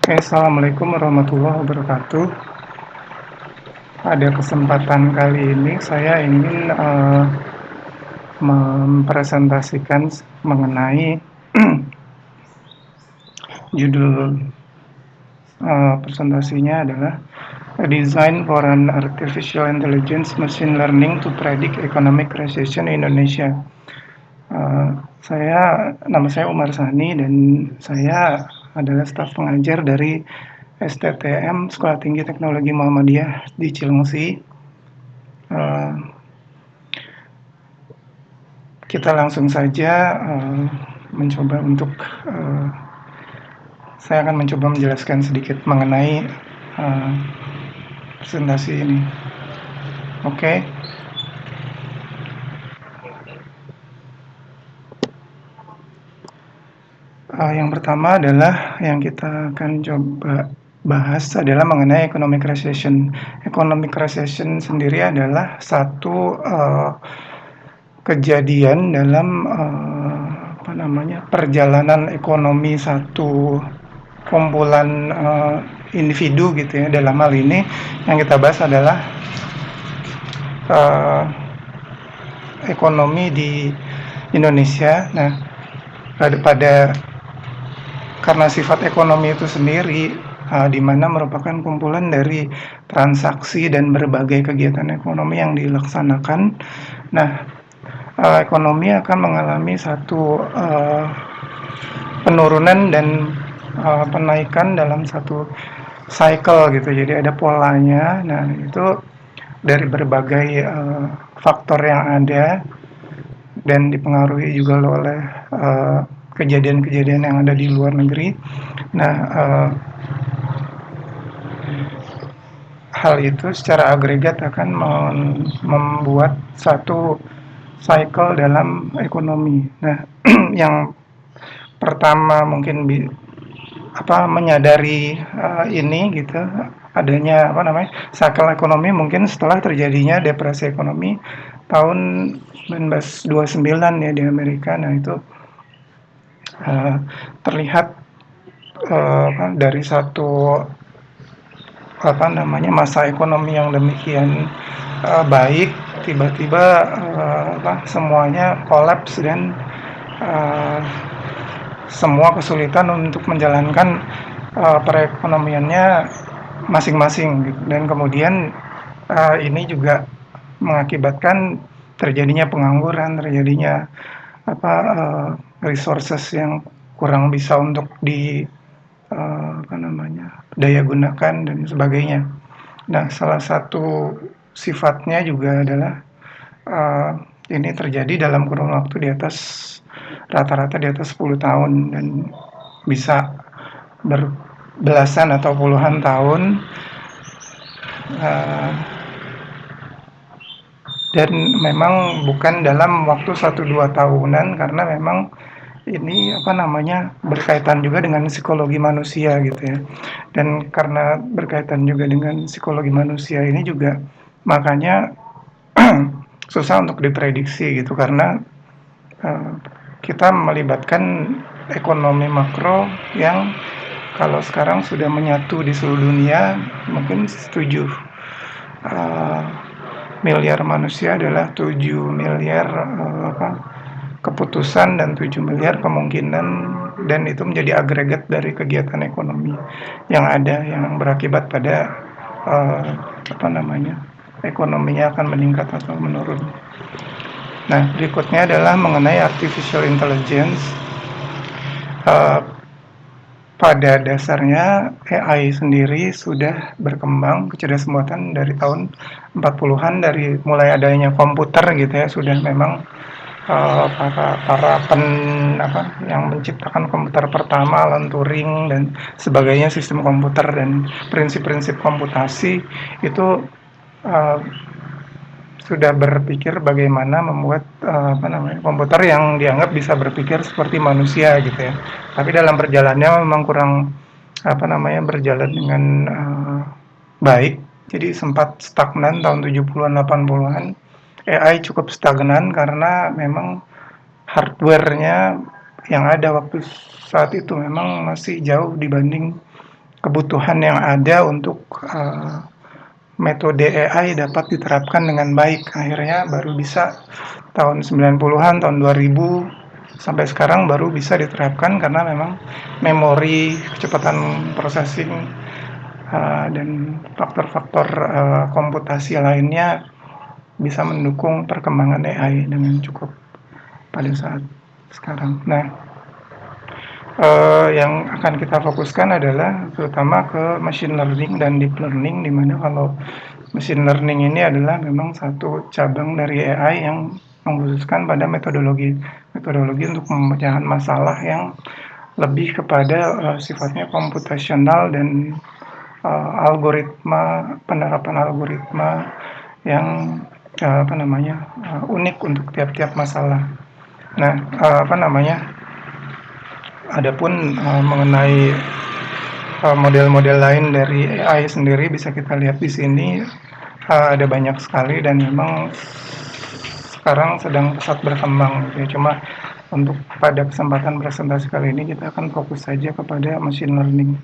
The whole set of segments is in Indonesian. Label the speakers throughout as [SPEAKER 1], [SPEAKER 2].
[SPEAKER 1] Oke, assalamualaikum warahmatullahi wabarakatuh. Pada kesempatan kali ini saya ingin mempresentasikan mengenai judul presentasinya adalah A Design for an Artificial Intelligence Machine Learning to Predict Economic Recession in Indonesia. Nama saya Umar Sani dan saya adalah staf pengajar dari STTM Sekolah Tinggi Teknologi Muhammadiyah di Cilengsi. Kita langsung saja saya akan mencoba menjelaskan sedikit mengenai presentasi ini. Oke. Yang pertama adalah yang kita akan coba bahas adalah mengenai economic recession. Economic recession sendiri adalah satu kejadian dalam perjalanan ekonomi satu kumpulan individu gitu ya. Dalam hal ini yang kita bahas adalah ekonomi di Indonesia. Nah, karena sifat ekonomi itu sendiri di mana merupakan kumpulan dari transaksi dan berbagai kegiatan ekonomi yang dilaksanakan. Nah, ekonomi akan mengalami satu penurunan dan penaikan dalam satu cycle gitu. Jadi ada polanya. Nah, itu dari berbagai faktor yang ada dan dipengaruhi juga oleh kejadian-kejadian yang ada di luar negeri. Nah, hal itu secara agregat akan membuat satu cycle dalam ekonomi. Nah, yang pertama mungkin menyadari ini gitu, adanya cycle ekonomi mungkin setelah terjadinya depresi ekonomi tahun 1929 ya di Amerika. Nah, itu terlihat dari satu masa ekonomi yang demikian baik, tiba-tiba semuanya kolaps dan semua kesulitan untuk menjalankan perekonomiannya masing-masing gitu. Dan kemudian ini juga mengakibatkan terjadinya pengangguran, terjadinya resources yang kurang bisa untuk daya gunakan dan sebagainya. Nah, salah satu sifatnya juga adalah ini terjadi dalam kurun waktu rata-rata di atas 10 tahun dan bisa berbelasan atau puluhan tahun, dan memang bukan dalam waktu 1-2 tahunan, karena memang ini berkaitan juga dengan psikologi manusia gitu ya. Dan karena berkaitan juga dengan psikologi manusia ini juga makanya susah untuk diprediksi gitu, karena kita melibatkan ekonomi makro yang kalau sekarang sudah menyatu di seluruh dunia. Mungkin 7 miliar manusia adalah 7 miliar keputusan dan 7 miliar kemungkinan, dan itu menjadi agregat dari kegiatan ekonomi yang ada, yang berakibat pada ekonominya akan meningkat atau menurun. Nah, berikutnya adalah mengenai artificial intelligence. Pada dasarnya AI sendiri sudah berkembang, kecerdasan buatan dari tahun 40-an, dari mulai adanya komputer gitu ya, sudah memang yang menciptakan komputer pertama, Alan Turing dan sebagainya, sistem komputer dan prinsip-prinsip komputasi itu sudah berpikir bagaimana membuat komputer yang dianggap bisa berpikir seperti manusia gitu ya. Tapi dalam perjalanannya memang kurang berjalan dengan baik. Jadi sempat stagnan tahun 70-an 80-an. AI cukup stagnan karena memang hardware-nya yang ada waktu saat itu memang masih jauh dibanding kebutuhan yang ada untuk metode AI dapat diterapkan dengan baik. Akhirnya baru bisa tahun 90-an, tahun 2000 sampai sekarang baru bisa diterapkan karena memang memori, kecepatan processing dan faktor-faktor komputasi lainnya bisa mendukung perkembangan AI dengan cukup pada saat sekarang. Nah, yang akan kita fokuskan adalah terutama ke machine learning dan deep learning, di mana kalau machine learning ini adalah memang satu cabang dari AI yang mengkhususkan pada metodologi untuk pemecahan masalah yang lebih kepada sifatnya komputasional dan penerapan algoritma yang unik untuk tiap-tiap masalah. Nah, adapun mengenai model-model lain dari AI sendiri bisa kita lihat di sini, ada banyak sekali dan memang sekarang sedang pesat berkembang gitu ya. Cuma untuk pada kesempatan presentasi kali ini kita akan fokus saja kepada machine learning.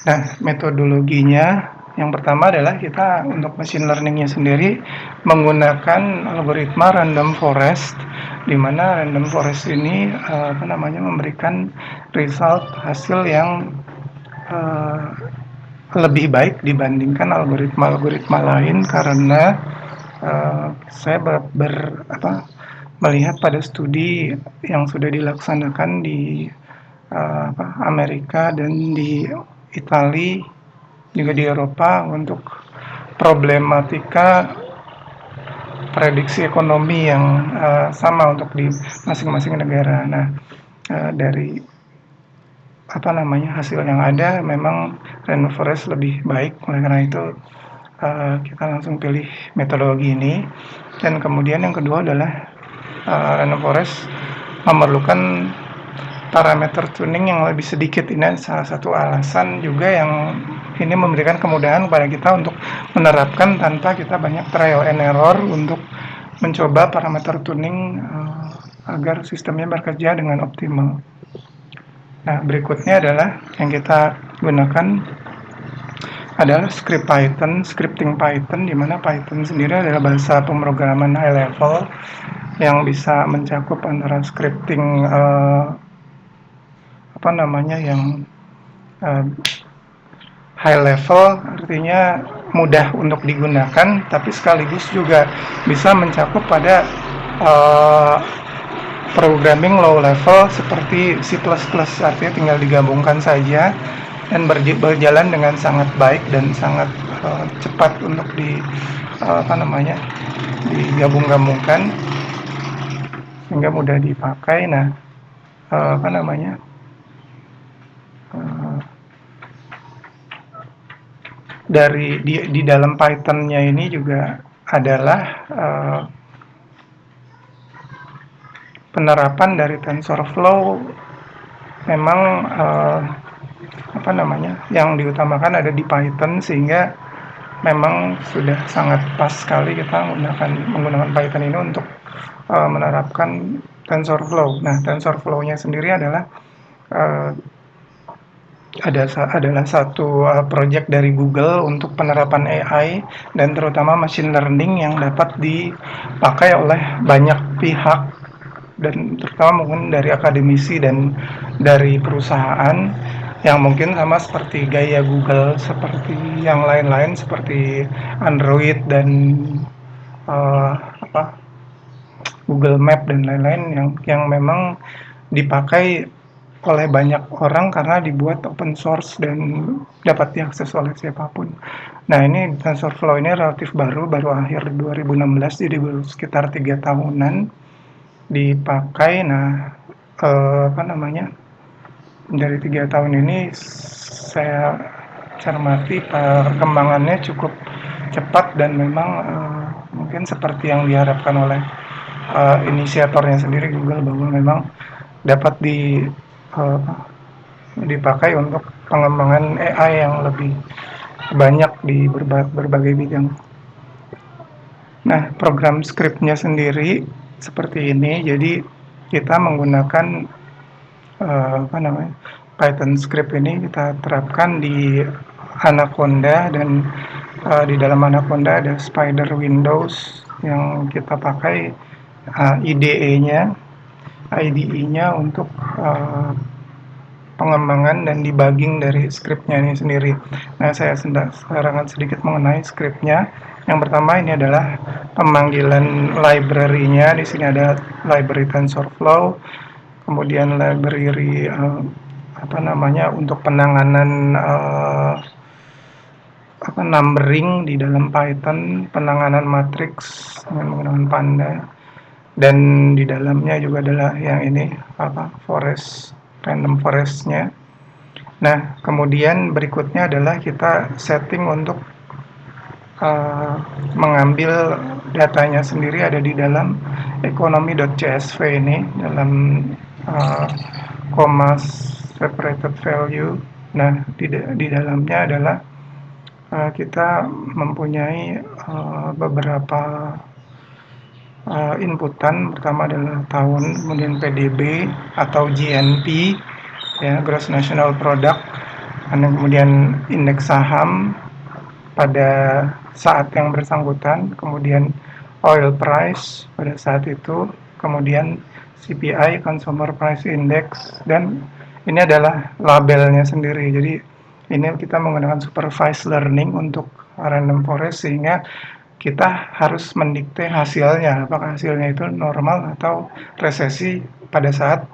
[SPEAKER 1] Nah, metodologinya yang pertama adalah kita untuk machine learningnya sendiri menggunakan algoritma random forest, di mana random forest ini memberikan result hasil yang lebih baik dibandingkan algoritma-algoritma lain karena saya melihat pada studi yang sudah dilaksanakan di Amerika dan di Italia juga di Eropa untuk problematika prediksi ekonomi yang sama untuk di masing-masing negara. Nah, dari hasil yang ada memang random forest lebih baik, oleh karena itu kita langsung pilih metodologi ini. Dan kemudian yang kedua adalah random forest memerlukan parameter tuning yang lebih sedikit. Ini salah satu alasan juga yang ini memberikan kemudahan kepada kita untuk menerapkan tanpa kita banyak trial and error untuk mencoba parameter tuning agar sistemnya bekerja dengan optimal. Nah, berikutnya adalah yang kita gunakan adalah scripting Python, di mana Python sendiri adalah bahasa pemrograman high level yang bisa mencakup antara scripting yang high level, artinya mudah untuk digunakan, tapi sekaligus juga bisa mencakup pada programming low level seperti C++, artinya tinggal digabungkan saja dan berjalan dengan sangat baik dan sangat cepat untuk digabung-gabungkan sehingga mudah dipakai. Nah, di dalam Python-nya ini juga adalah penerapan dari TensorFlow. Memang yang diutamakan ada di Python, sehingga memang sudah sangat pas sekali kita menggunakan Python ini untuk menerapkan TensorFlow. Nah, TensorFlow-nya sendiri adalah adalah satu project dari Google untuk penerapan AI dan terutama machine learning yang dapat dipakai oleh banyak pihak, dan terutama mungkin dari akademisi dan dari perusahaan yang mungkin sama seperti gaya Google, seperti yang lain-lain seperti Android dan Google Map dan lain-lain yang memang dipakai oleh banyak orang karena dibuat open source dan dapat diakses oleh siapapun. Nah, ini TensorFlow ini relatif baru akhir 2016, jadi baru sekitar 3 tahunan dipakai. Nah, dari 3 tahun ini saya cermati perkembangannya cukup cepat dan memang mungkin seperti yang diharapkan oleh inisiatornya sendiri Google, bahwa memang dapat dipakai untuk pengembangan AI yang lebih banyak di berbagai bidang. Nah, program scriptnya sendiri seperti ini. Jadi kita menggunakan Python script ini kita terapkan di Anaconda, dan di dalam Anaconda ada Spider Windows yang kita pakai IDE-nya untuk pengembangan dan debugging dari scriptnya ini sendiri. Nah, saya sekarang sedikit mengenai scriptnya. Yang pertama ini adalah pemanggilan library-nya. Di sini ada library TensorFlow, kemudian library untuk penanganan numbering di dalam Python, penanganan matriks dengan menggunakan Panda, dan di dalamnya juga adalah yang ini random forest-nya. Nah, kemudian berikutnya adalah kita setting untuk mengambil datanya sendiri ada di dalam economy.csv ini, dalam comma separated value. Nah, di dalamnya adalah kita mempunyai beberapa inputan. Pertama adalah tahun, kemudian PDB atau GNP, ya, Gross National Product, dan kemudian indeks saham pada saat yang bersangkutan, kemudian oil price pada saat itu, kemudian CPI, Consumer Price Index, dan ini adalah labelnya sendiri. Jadi ini kita menggunakan supervised learning untuk random forest, sehingga kita harus mendikte hasilnya, apakah hasilnya itu normal atau resesi pada saat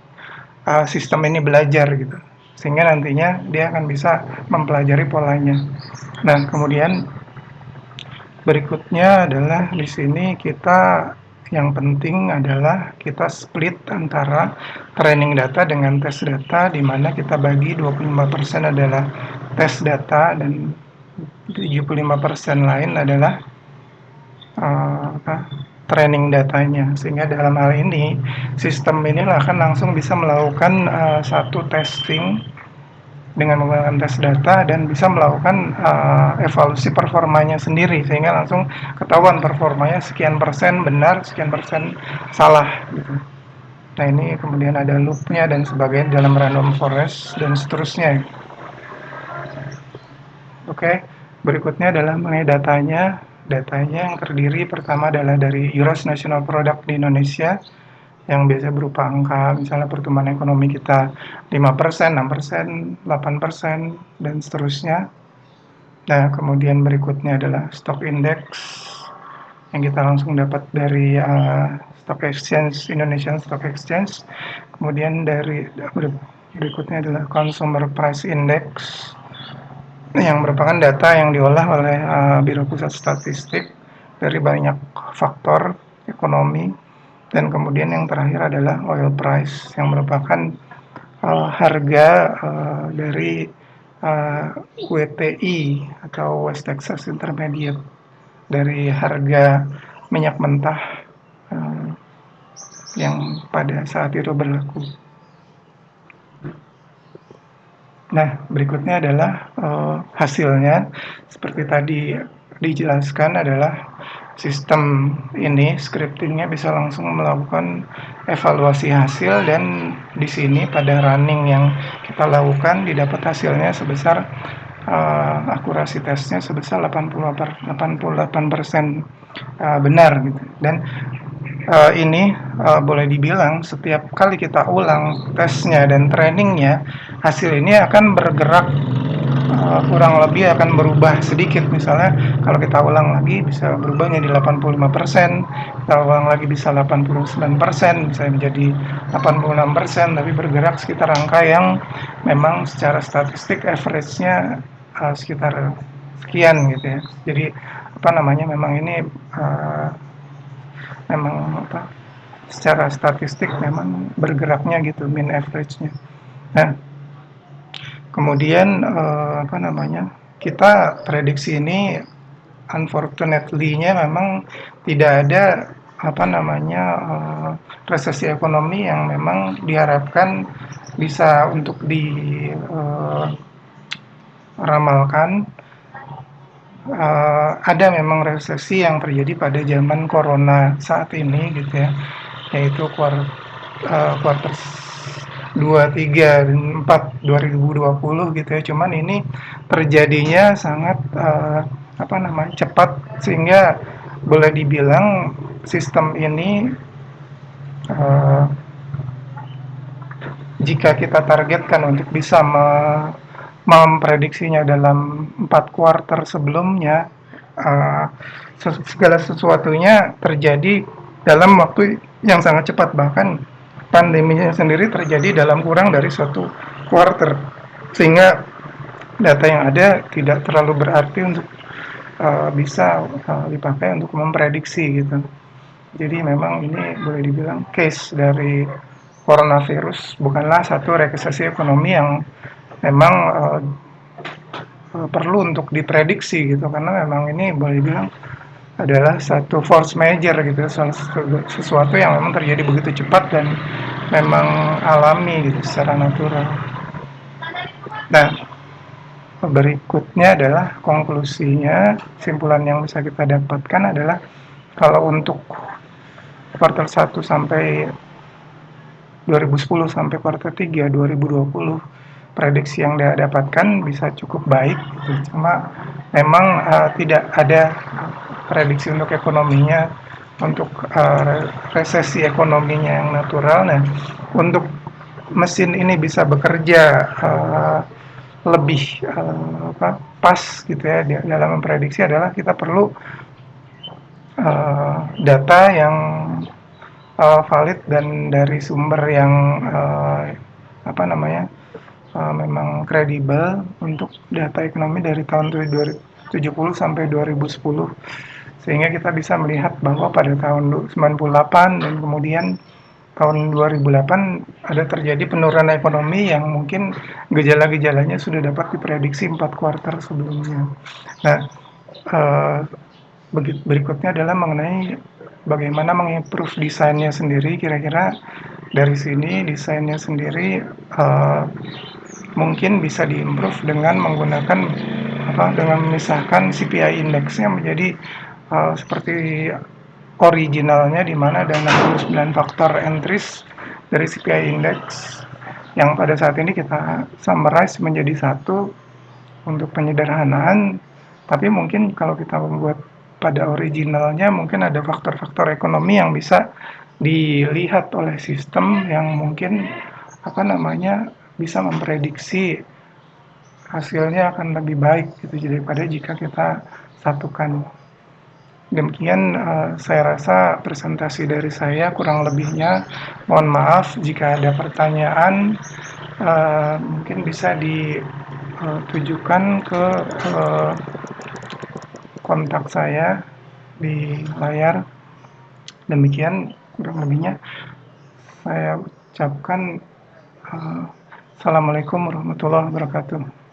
[SPEAKER 1] sistem ini belajar gitu, sehingga nantinya dia akan bisa mempelajari polanya. Nah, kemudian berikutnya adalah di sini yang penting adalah kita split antara training data dengan test data, di mana kita bagi 25% adalah test data dan 75% lain adalah training datanya, sehingga dalam hal ini sistem ini akan langsung bisa melakukan satu testing dengan menggunakan tes data dan bisa melakukan evaluasi performanya sendiri, sehingga langsung ketahuan performanya sekian persen benar, sekian persen salah gitu. Nah, ini kemudian ada loopnya dan sebagainya dalam random forest dan seterusnya. Oke, berikutnya adalah mengenai datanya. Datanya yang terdiri pertama adalah dari Gross National Product di Indonesia, yang biasa berupa angka, misalnya pertumbuhan ekonomi kita 5%, 6%, 8%, dan seterusnya. Nah, kemudian berikutnya adalah stock index, yang kita langsung dapat dari Stock Exchange, Indonesian Stock Exchange. Kemudian berikutnya adalah Consumer Price Index, yang merupakan data yang diolah oleh Biro Pusat Statistik dari banyak faktor ekonomi. Dan kemudian yang terakhir adalah oil price, yang merupakan harga dari WTI atau West Texas Intermediate, dari harga minyak mentah yang pada saat itu berlaku. Nah, berikutnya adalah hasilnya. Seperti tadi dijelaskan, adalah sistem ini scriptingnya bisa langsung melakukan evaluasi hasil, dan di sini pada running yang kita lakukan didapat hasilnya sebesar akurasi tesnya sebesar 88% benar gitu. Dan ini boleh dibilang setiap kali kita ulang tesnya dan trainingnya, hasil ini akan bergerak kurang lebih akan berubah sedikit. Misalnya kalau kita ulang lagi bisa berubah menjadi 85%, kita ulang lagi bisa 89%, bisa menjadi 86%, tapi bergerak sekitar angka yang memang secara statistik average-nya sekitar sekian gitu ya. Jadi memang ini secara statistik memang bergeraknya gitu, mean average-nya. Nah, kemudian kita prediksi ini unfortunately-nya memang tidak ada resesi ekonomi yang memang diharapkan bisa untuk diramalkan. Ada memang resesi yang terjadi pada zaman corona saat ini gitu ya, yaitu kuartal 23 dan 4 2020 gitu ya. Cuman ini terjadinya sangat apa namanya cepat sehingga boleh dibilang sistem ini eh, jika kita targetkan untuk bisa memprediksinya dalam 4 kuartal sebelumnya, uh, segala sesuatunya terjadi dalam waktu yang sangat cepat. Bahkan pandeminya sendiri terjadi dalam kurang dari 1 kuartal, sehingga data yang ada tidak terlalu berarti untuk bisa dipakai untuk memprediksi gitu. Jadi memang ini boleh dibilang case dari coronavirus bukanlah satu resesi ekonomi yang memang perlu untuk diprediksi gitu, karena memang ini boleh dibilang adalah satu force major gitu, sesuatu yang memang terjadi begitu cepat dan memang alami gitu secara natural. Nah, berikutnya adalah konklusinya, kesimpulan yang bisa kita dapatkan adalah kalau untuk kuartal 1 sampai 2010 sampai kuartal 3 2020 prediksi yang dia dapatkan bisa cukup baik gitu. Cuma memang tidak ada prediksi untuk ekonominya, untuk resesi ekonominya yang natural. Nah, untuk mesin ini bisa bekerja lebih pas gitu ya dalam memprediksi adalah kita perlu data yang valid dan dari sumber yang apa namanya memang kredibel untuk data ekonomi dari tahun 2070 sampai 2010, sehingga kita bisa melihat bahwa pada tahun 98 dan kemudian tahun 2008 ada terjadi penurunan ekonomi yang mungkin gejala-gejalanya sudah dapat diprediksi 4 kuartal sebelumnya. Nah, eh, berikutnya adalah mengenai bagaimana mengimprove desainnya sendiri. Kira-kira dari sini desainnya sendiri mungkin bisa diimprove dengan menggunakan dengan memisahkan CPI indeksnya menjadi seperti originalnya, di mana ada 69 faktor entries dari CPI index yang pada saat ini kita summarize menjadi satu untuk penyederhanaan. Tapi mungkin kalau kita membuat pada originalnya, mungkin ada faktor-faktor ekonomi yang bisa dilihat oleh sistem yang mungkin apa namanya bisa memprediksi hasilnya akan lebih baik gitu daripada jika kita satukan. Demikian saya rasa presentasi dari saya, kurang lebihnya mohon maaf jika ada pertanyaan, mungkin bisa ditujukan ke kontak saya di layar. Demikian kurang lebihnya saya ucapkan. Assalamualaikum warahmatullahi wabarakatuh.